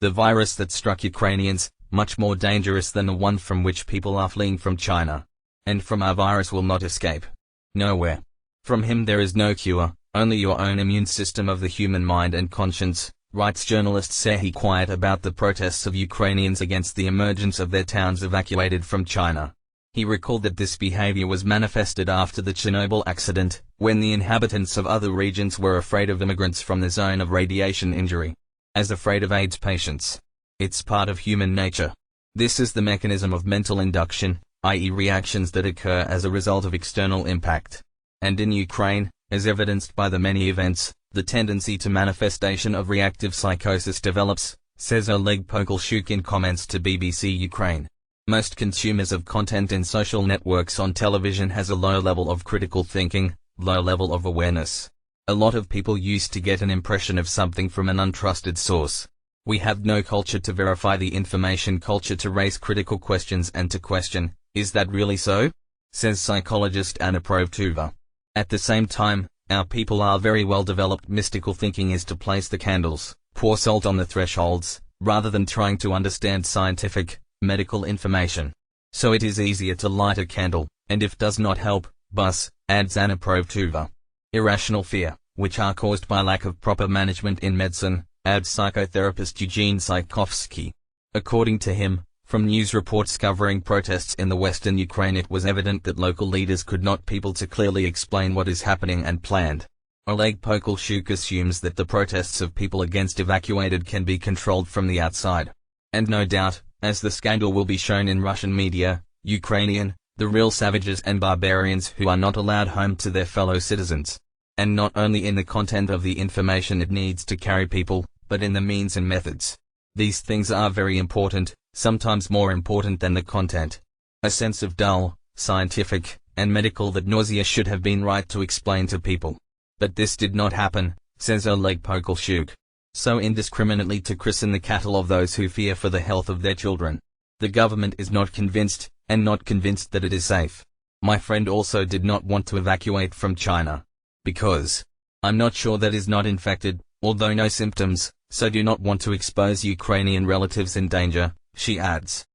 The virus that struck Ukrainians, much more dangerous than the one from which people are fleeing from China. And from our virus will not escape. Nowhere. From him there is no cure, only your own immune system of the human mind and conscience, writes journalist Serhiy Quiet about the protests of Ukrainians against the emergence of their towns evacuated from China. He recalled that this behavior was manifested after the Chernobyl accident, when the inhabitants of other regions were afraid of immigrants from the zone of radiation injury. As afraid of AIDS patients. It's part of human nature. This is the mechanism of mental induction, i.e. reactions that occur as a result of external impact. And in Ukraine, as evidenced by the many events, the tendency to manifestation of reactive psychosis develops, says Oleg Pokolshuk in comments to BBC Ukraine. Most consumers of content in social networks on television has a low level of critical thinking, low level of awareness. A lot of people used to get an impression of something from an untrusted source. We have no culture to verify the information, culture to raise critical questions and to question, is that really so? Says psychologist Anna Provtova. At the same time, our people are very well developed. Mystical thinking is to place the candles, pour salt on the thresholds, rather than trying to understand scientific, medical information. So it is easier to light a candle, and if does not help, bus, adds Anna Provtova. Irrational fear, which are caused by lack of proper management in medicine, adds psychotherapist Eugene Tsykovsky. According to him, from news reports covering protests in the western Ukraine, it was evident that local leaders could not people to clearly explain what is happening and planned. Oleg Pokolshuk assumes that the protests of people against evacuated can be controlled from the outside. And no doubt, as the scandal will be shown in Russian media, Ukrainian, the real savages and barbarians who are not allowed home to their fellow citizens. And not only in the content of the information it needs to carry people, but in the means and methods. These things are very important, sometimes more important than the content. A sense of dull, scientific, and medical that nausea should have been right to explain to people. But this did not happen, says Oleg Pokolshuk. So indiscriminately to christen the cattle of those who fear for the health of their children. The government is not convinced, and not convinced that it is safe. My friend also did not want to evacuate from China. Because I'm not sure that is not infected, although no symptoms, so do not want to expose Ukrainian relatives in danger, she adds.